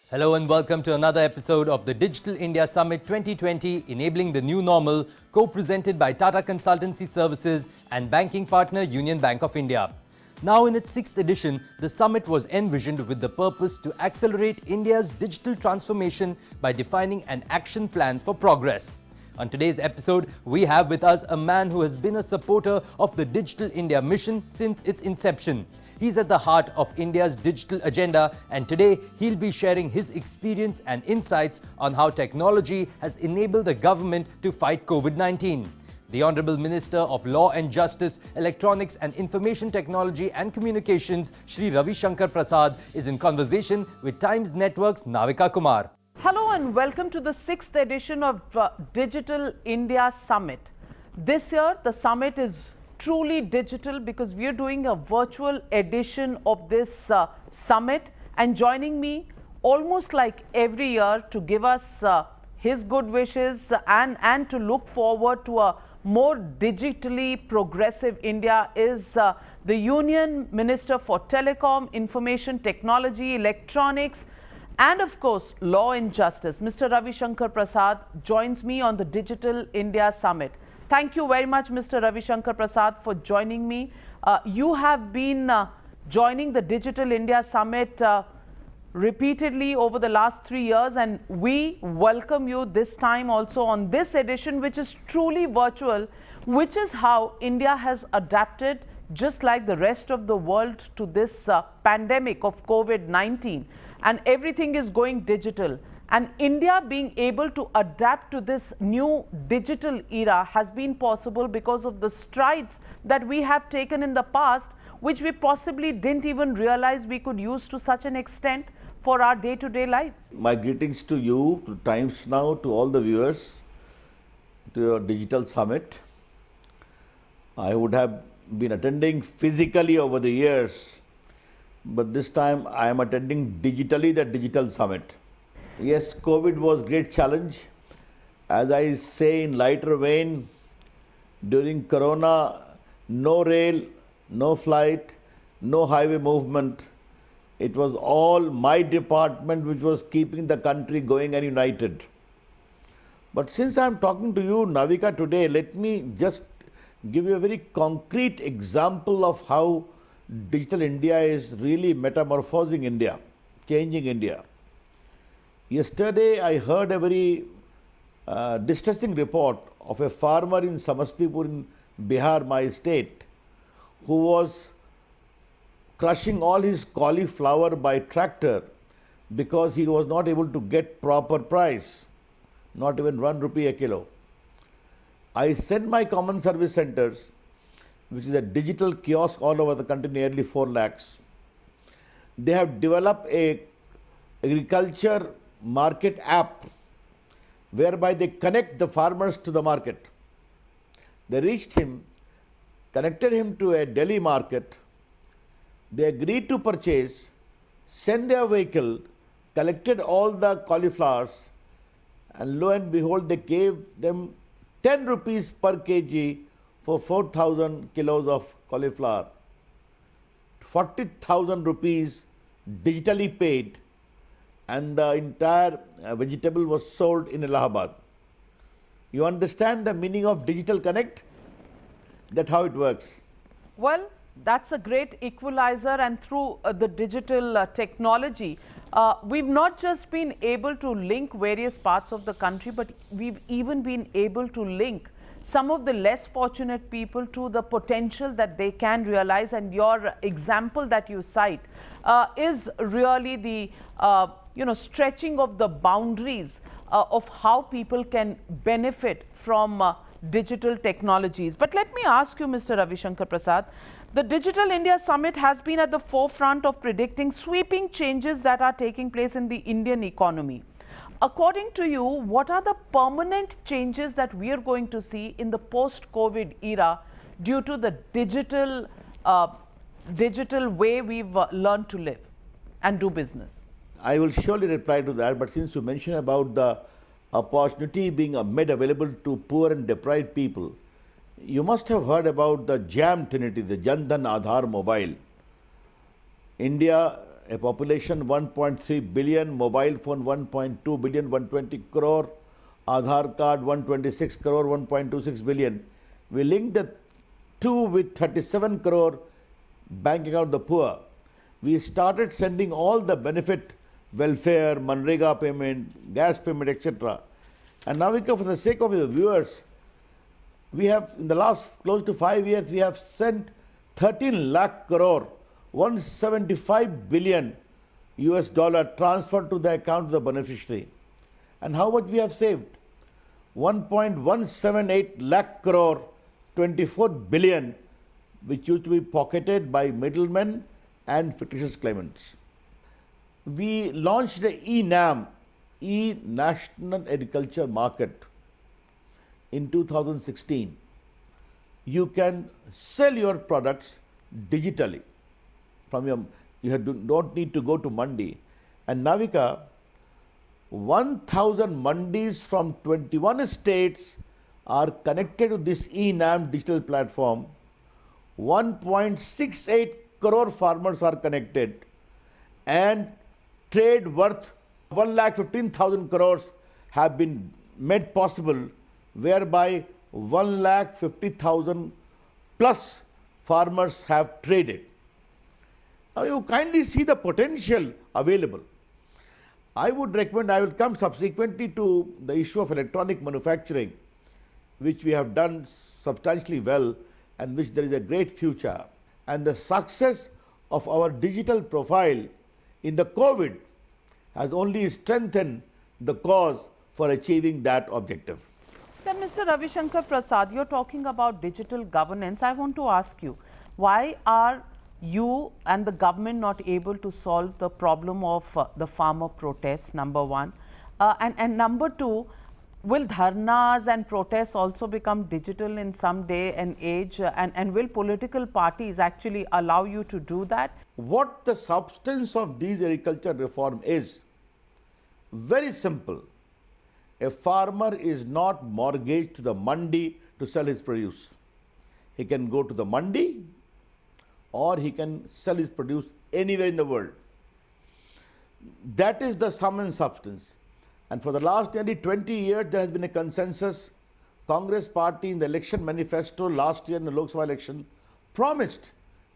Hello and welcome to another episode of the Digital India Summit 2020, Enabling the New Normal, co-presented by Tata Consultancy Services and banking partner Union Bank of India. Now in its sixth edition, the summit was envisioned with the purpose to accelerate India's digital transformation by defining an action plan for progress. On today's episode, we have with us a man who has been a supporter of the Digital India mission since its inception. He's at the heart of India's digital agenda, and today he'll be sharing his experience and insights on how technology has enabled the government to fight COVID-19. The Honorable Minister of Law and Justice, Electronics and Information Technology and Communications, Shri Ravi Shankar Prasad, is in conversation with Times Network's Navika Kumar. Hello and welcome to the sixth edition of Digital India Summit. This year, the summit is truly digital because we are doing a virtual edition of this summit, and joining me almost like every year to give us his good wishes and to look forward to a more digitally progressive India is the Union Minister for Telecom, Information Technology, Electronics, and of course, Law and Justice. Mr. Ravi Shankar Prasad joins me on the Digital India Summit. Thank you very much, Mr. Ravi Shankar Prasad, for joining me. You have been joining the Digital India Summit repeatedly over the last 3 years, and we welcome you this time also on this edition, which is truly virtual, which is how India has adapted, just like the rest of the world, to this pandemic of COVID-19. And everything is going digital. And India being able to adapt to this new digital era has been possible because of the strides that we have taken in the past, which we possibly didn't even realize we could use to such an extent for our day-to-day lives. My greetings to you, to Times Now, to all the viewers, to your digital summit. I would have been attending physically over the years, but this time I am attending digitally the digital summit. Yes, COVID was great challenge. As I say in lighter vein, during Corona, no rail, no flight, no highway movement. It was all my department which was keeping the country going and united. But since I am talking to you, Navika, today, let me just give you a very concrete example of how Digital India is really metamorphosing India, changing India. Yesterday, I heard a very distressing report of a farmer in Samastipur in Bihar, my state, who was crushing all his cauliflower by tractor because he was not able to get proper price, not even 1 rupee a kilo. I sent my common service centers, which is a digital kiosk all over the country, nearly 4 lakhs. They have developed a agriculture market app whereby they connect the farmers to the market. They reached him, connected him to a Delhi market. They agreed to purchase, sent their vehicle, collected all the cauliflowers, and lo and behold, they gave them 10 rupees per kg for 4,000 kilos of cauliflower. 40,000 rupees digitally paid, and the entire vegetable was sold in Allahabad. You understand the meaning of digital connect? That's how it works. Well, that's a great equalizer, and through the digital technology, we've not just been able to link various parts of the country, but we've even been able to link some of the less fortunate people to the potential that they can realize. And your example that you cite is really the stretching of the boundaries of how people can benefit from digital technologies. But let me ask you, Mr. Ravi Shankar Prasad, the Digital India Summit has been at the forefront of predicting sweeping changes that are taking place in the Indian economy. According to you, what are the permanent changes that we are going to see in the post-COVID era due to the digital way we've learned to live and do business? I will surely reply to that, but since you mentioned about the opportunity being made available to poor and deprived people, you must have heard about the JAM Trinity, the Jan Dhan Aadhaar Mobile. India a population 1.3 billion, mobile phone 1.2 billion, 120 crore, Aadhaar card 126 crore, 1.26 billion. We linked the two with 37 crore bank account of the poor. We started sending all the benefit, welfare, Manrega payment, gas payment, etc. And now, for the sake of the viewers, we have in the last close to 5 years, we have sent 13 lakh crore, 175 billion US dollar transferred to the account of the beneficiary. And how much we have saved? 1.178 lakh crore, 24 billion, which used to be pocketed by middlemen and fictitious claimants. We launched the eNAM, e-National Agriculture Market, in 2016. You can sell your products digitally from your, don't need to go to Mandi. And Navika, 1,000 mandis from 21 states are connected to this eNAM digital platform. 1.68 crore farmers are connected, and trade worth 1,15,000 crores have been made possible, whereby 1,50,000 plus farmers have traded. Now you kindly see the potential available. I would recommend, I will come subsequently to the issue of electronic manufacturing, which we have done substantially well and which there is a great future. And the success of our digital profile in the COVID has only strengthened the cause for achieving that objective. Then Mr. Ravi Shankar Prasad, you're talking about digital governance. I want to ask you, why are you and the government not able to solve the problem of the farmer protests, number one? And number two, will dharnas and protests also become digital in some day and age? And will political parties actually allow you to do that? What the substance of these agriculture reform is, very simple. A farmer is not mortgaged to the mandi to sell his produce. He can go to the mandi or he can sell his produce anywhere in the world. That is the sum and substance. And for the last nearly 20 years, there has been a consensus. Congress party in the election manifesto last year in the Lok Sabha election promised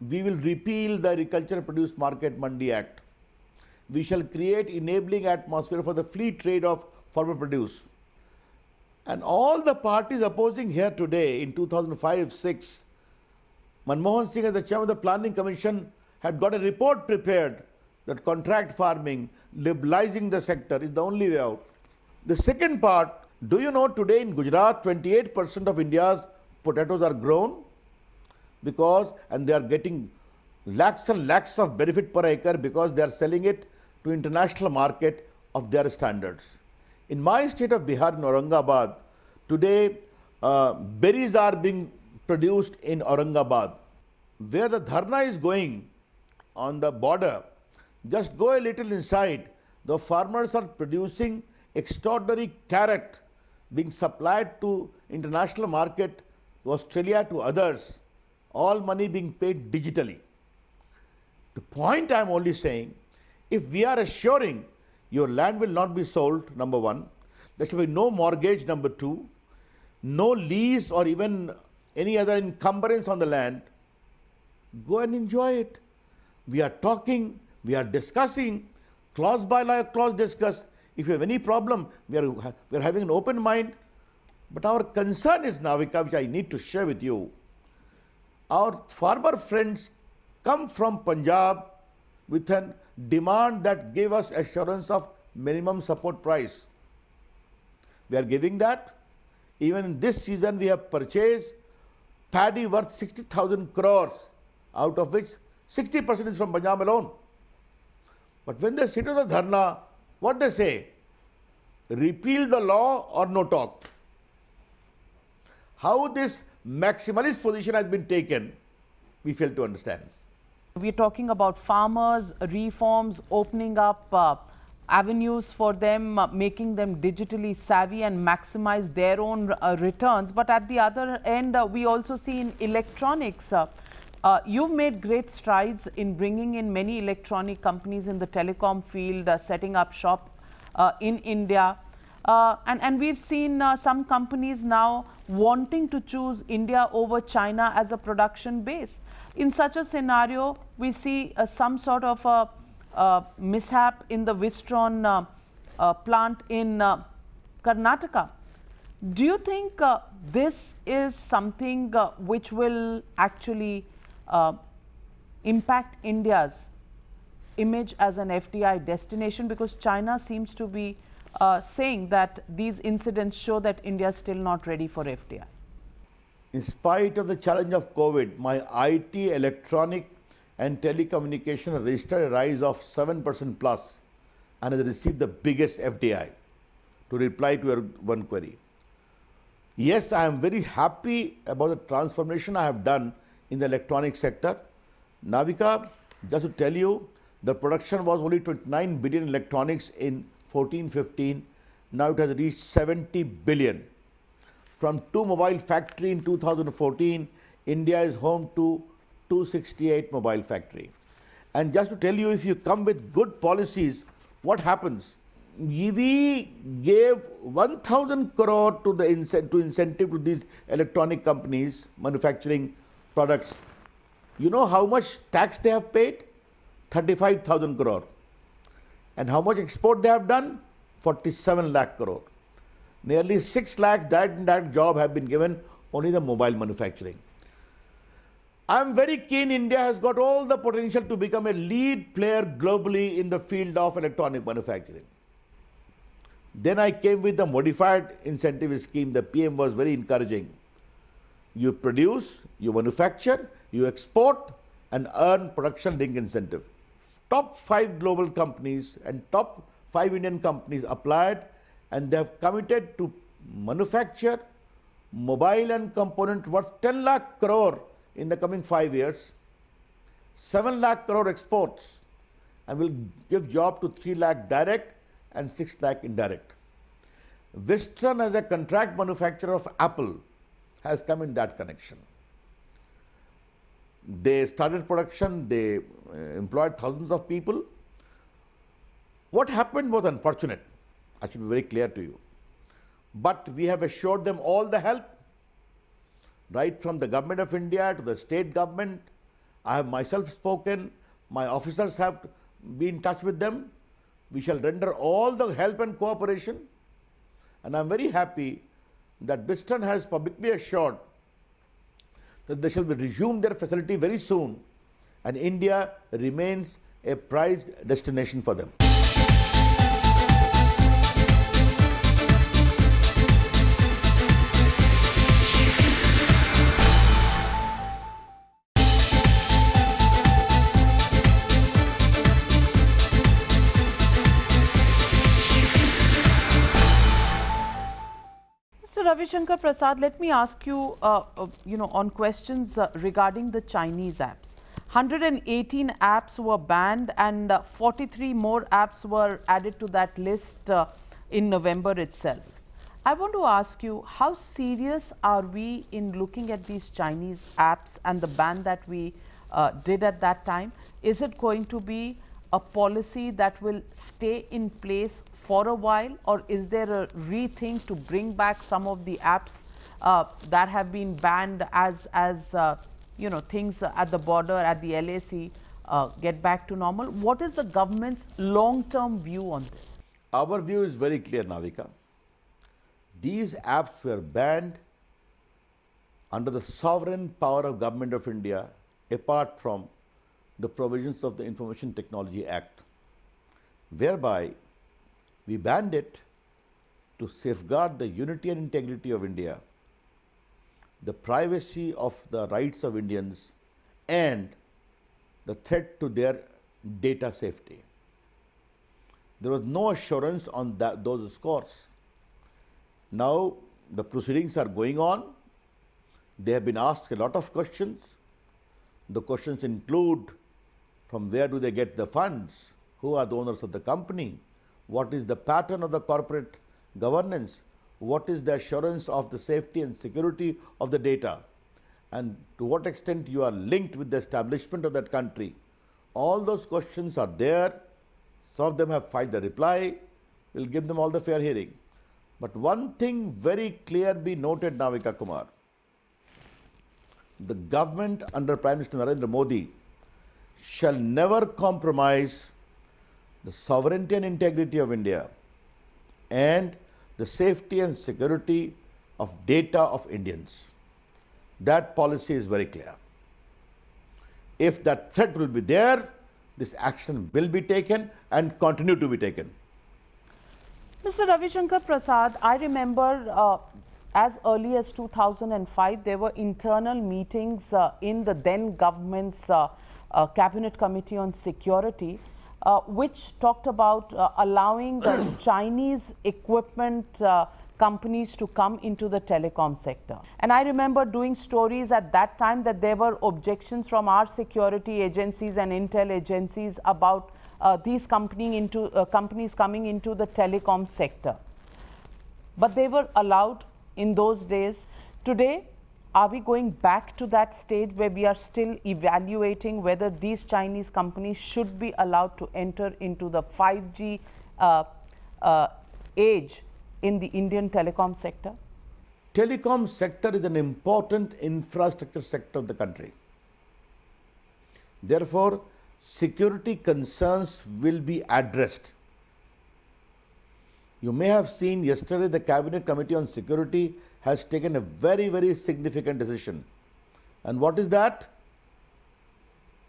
we will repeal the Agriculture Produce Market Mandi Act. We shall create enabling atmosphere for the free trade of farmer produce. And all the parties opposing here today in 2005-06, Manmohan Singh as the chairman of the Planning Commission had got a report prepared that contract farming, liberalizing the sector is the only way out. The second part, do you know today in Gujarat 28% of India's potatoes are grown and they are getting lakhs and lakhs of benefit per acre because they are selling it to international market of their standards. In my state of Bihar, in Aurangabad, today berries are being produced in Aurangabad. Where the dharna is going on the border, just go a little inside, the farmers are producing extraordinary carrot being supplied to international market, to Australia, to others, all money being paid digitally. The point I am only saying, if we are assuring your land will not be sold, number one, there should be no mortgage, number two, no lease or even any other encumbrance on the land, go and enjoy it. We are talking, we are discussing, clause by clause discuss. If you have any problem, we are having an open mind. But our concern is, Navika, which I need to share with you. Our farmer friends come from Punjab with a demand that gave us assurance of minimum support price. We are giving that. Even in this season, we have purchased paddy worth 60,000 crores, out of which 60% is from Punjab alone. But when they sit on the dharna, what they say? Repeal the law or no talk. How this maximalist position has been taken, we fail to understand. We're talking about farmers, reforms, opening up avenues for them, making them digitally savvy and maximize their own returns. But at the other end, we also see in electronics, You've made great strides in bringing in many electronic companies in the telecom field, setting up shop in India. And we've seen some companies now wanting to choose India over China as a production base. In such a scenario, we see some sort of a mishap in the Wistron plant in Karnataka. Do you think this is something which will actually impact India's image as an FDI destination? Because China seems to be saying that these incidents show that India is still not ready for FDI. In spite of the challenge of COVID, my IT, electronic and telecommunication registered a rise of 7% plus and has received the biggest FDI, to reply to your one query. Yes, I am very happy about the transformation I have done in the electronic sector. Navika, just to tell you, the production was only 29 billion electronics in 14-15. Now it has reached 70 billion. From 2 mobile factory in 2014, India is home to 268 mobile factory. And just to tell you, if you come with good policies, what happens? We gave 1,000 crore to the incentive to these electronic companies manufacturing products. You know how much tax they have paid? 35,000 crore. And how much export they have done? 47 lakh crore. Nearly 6 lakh direct and indirect job have been given only the mobile manufacturing. I am very keen India has got all the potential to become a lead player globally in the field of electronic manufacturing. Then I came with the modified incentive scheme. The PM was very encouraging. You produce, you manufacture, you export and earn production link incentive. Top 5 global companies and top 5 Indian companies applied, and they have committed to manufacture mobile and component worth 10 lakh crore in the coming 5 years, 7 lakh crore exports, and will give job to 3 lakh direct and 6 lakh indirect. Wistron, as a contract manufacturer of Apple, has come in that connection. They started production, they employed thousands of people. What happened was unfortunate. I should be very clear to you. But we have assured them all the help, right from the government of India to the state government. I have myself spoken, my officers have been in touch with them. We shall render all the help and cooperation. And I am very happy that Wistron has publicly assured that they shall resume their facility very soon, and India remains a prized destination for them. Mr. Ravi Shankar Prasad, let me ask you, on questions regarding the Chinese apps. 118 apps were banned and 43 more apps were added to that list in November itself. I want to ask you, how serious are we in looking at these Chinese apps and the ban that we did at that time? Is it going to be a policy that will stay in place for a while, or is there a rethink to bring back some of the apps that have been banned as things at the border, at the LAC get back to normal? What is the government's long-term view on this? Our view is very clear, Navika. These apps were banned under the sovereign power of Government of India, apart from the provisions of the Information Technology Act, whereby we banned it to safeguard the unity and integrity of India, the privacy of the rights of Indians, and the threat to their data safety. There was no assurance on those scores. Now the proceedings are going on. They have been asked a lot of questions. The questions include, from where do they get the funds? Who are the owners of the company? What is the pattern of the corporate governance? What is the assurance of the safety and security of the data? and to what extent you are linked with the establishment of that country. All those questions are there. Some of them have filed the reply. We'll give them all the fair hearing. But one thing very clear be noted, Navika Kumar. The government under Prime Minister Narendra Modi shall never compromise the sovereignty and integrity of India and the safety and security of data of Indians. That policy is very clear. If that threat will be there, this action will be taken and continue to be taken. Mr. Ravi Shankar Prasad, I remember as early as 2005, there were internal meetings in the then government's Cabinet Committee on Security, which talked about allowing the Chinese equipment companies to come into the telecom sector. And I remember doing stories at that time that there were objections from our security agencies and intel agencies about these companies coming into the telecom sector. But they were allowed in those days. Today, are we going back to that stage where we are still evaluating whether these Chinese companies should be allowed to enter into the 5G age in the Indian telecom sector? Telecom sector is an important infrastructure sector of the country. Therefore, security concerns will be addressed. You may have seen yesterday the Cabinet Committee on Security has taken a very, very significant decision. And what is that?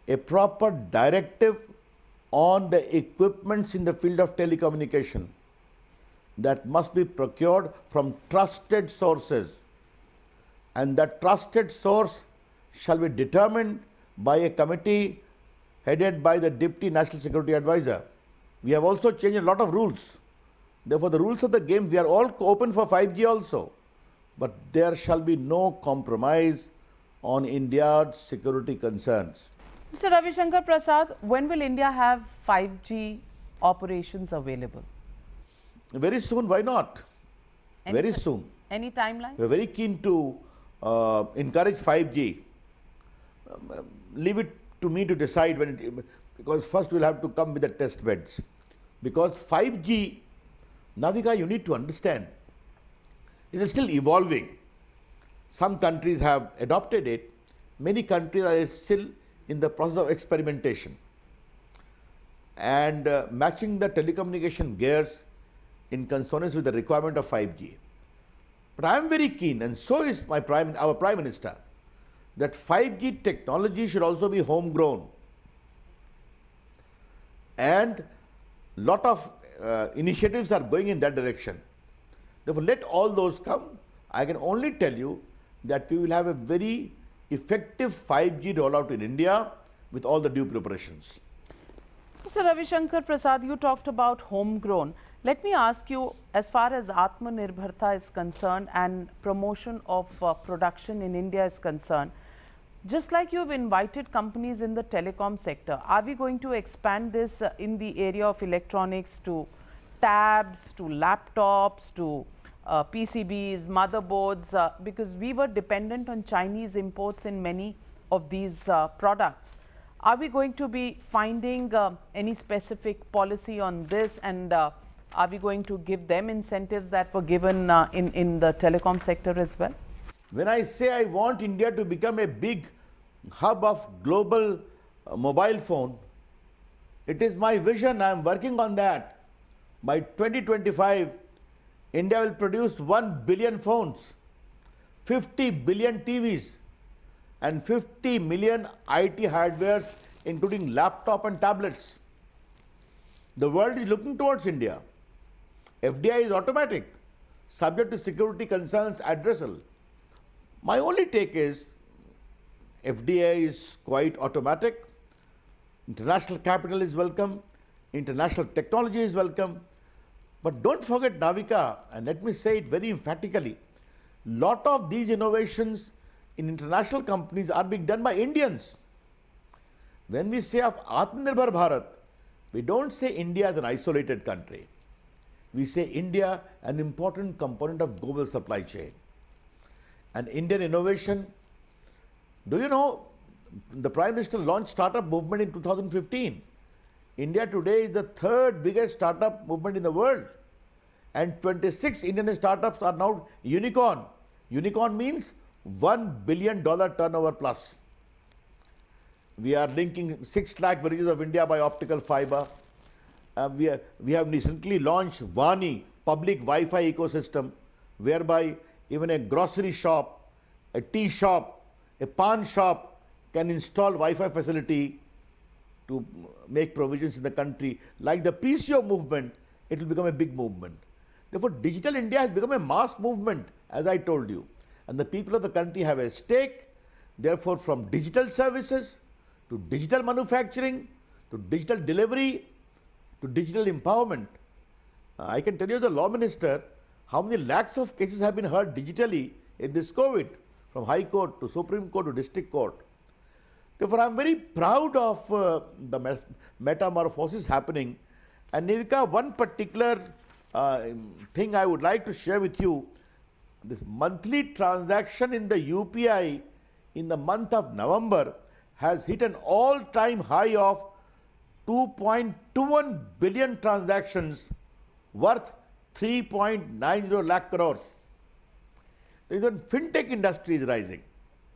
A proper directive on the equipments in the field of telecommunication that must be procured from trusted sources. And that trusted source shall be determined by a committee headed by the Deputy National Security Advisor. We have also changed a lot of rules. Therefore, the rules of the game, we are all open for 5G also. But there shall be no compromise on India's security concerns. Mr. Ravi Shankar Prasad, when will India have 5G operations available? Very soon, why not? Very soon. Any timeline? We are very keen to encourage 5G. Leave it to me to decide when because first we'll have to come with the test beds. Because 5G, Navika, you need to understand, it is still evolving. Some countries have adopted it. Many countries are still in the process of experimentation and matching the telecommunication gears in consonance with the requirement of 5G. But I am very keen, and so is our Prime Minister, that 5G technology should also be homegrown. And lot of initiatives are going in that direction. Therefore, let all those come. I can only tell you that we will have a very effective 5G rollout in India with all the due preparations. Mr. Ravi Shankar Prasad, you talked about homegrown. Let me ask you, as far as Atmanirbharta is concerned and promotion of production in India is concerned, just like you have invited companies in the telecom sector, are we going to expand this in the area of electronics to tabs, to laptops, to PCBs, motherboards, because we were dependent on Chinese imports in many of these products. Are we going to be finding any specific policy on this, and are we going to give them incentives that were given in the telecom sector as well? When I say I want India to become a big hub of global mobile phone, it is my vision. I am working on that. By 2025, India will produce 1 billion phones, 50 billion TVs, and 50 million IT hardwares, including laptop and tablets. The world is looking towards India. FDI is automatic, subject to security concerns addressable. My only take is FDI is quite automatic. International capital is welcome. International technology is welcome. But don't forget, Navika, and let me say it very emphatically, lot of these innovations in international companies are being done by Indians. When we say of Atmanirbhar Bharat, we don't say India as an isolated country. We say India an important component of global supply chain. And Indian innovation Do you know the Prime Minister launched startup movement in 2015? India today is the third biggest startup movement in the world, and 26 Indian startups are now unicorn. Unicorn means $1 billion turnover plus. We are linking 6 lakh villages of India by optical fiber. We have recently launched Vani, public Wi-Fi ecosystem, whereby even a grocery shop, a tea shop, a pawn shop can install Wi-Fi facility to make provisions in the country. Like the PCO movement, it will become a big movement. Therefore, Digital India has become a mass movement, as I told you. And the people of the country have a stake. Therefore, from digital services to digital manufacturing to digital delivery to digital empowerment. I can tell you, the law minister, how many lakhs of cases have been heard digitally in this COVID, from High Court to Supreme Court to District Court. Therefore, I am very proud of the metamorphosis happening. And Nivika, one particular thing I would like to share with you, this monthly transaction in the UPI in the month of November has hit an all-time high of 2.21 billion transactions worth 3.90 lakh crores. Even fintech industry is rising.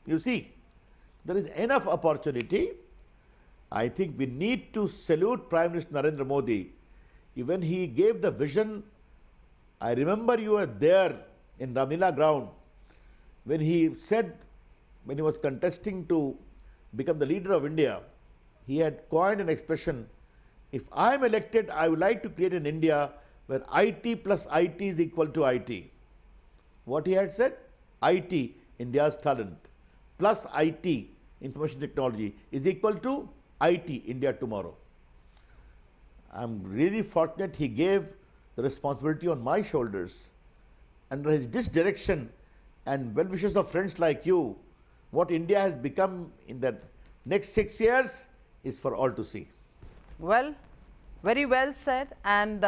You see, there is enough opportunity. I think we need to salute Prime Minister Narendra Modi. When he gave the vision, I remember you were there in Ramila ground when he said, when he was contesting to become the leader of India, he had coined an expression, if I am elected, I would like to create an India where IT plus IT is equal to IT. What he had said? IT, India's talent, plus IT, information technology, is equal to IT, India tomorrow. I am really fortunate he gave the responsibility on my shoulders. Under this direction and well wishes of friends like you, what India has become in the next 6 years is for all to see. Well, very well said. And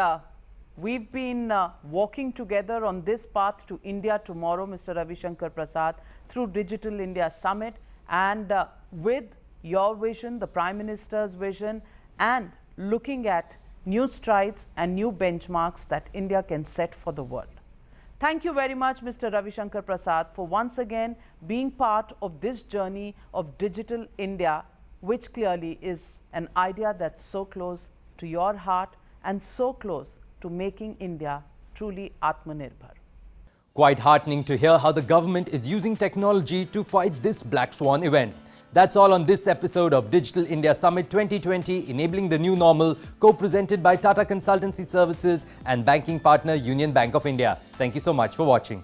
we've been walking together on this path to India tomorrow, Mr. Ravi Shankar Prasad, through Digital India Summit, and with your vision, the Prime Minister's vision, and looking at new strides and new benchmarks that India can set for the world. Thank you very much, Mr. Ravi Shankar Prasad, for once again being part of this journey of Digital India, which clearly is an idea that's so close to your heart and so close to making India truly Atmanirbhar. Quite heartening to hear how the government is using technology to fight this Black Swan event. That's all on this episode of Digital India Summit 2020, Enabling the New Normal, co-presented by Tata Consultancy Services and banking partner Union Bank of India. Thank you so much for watching.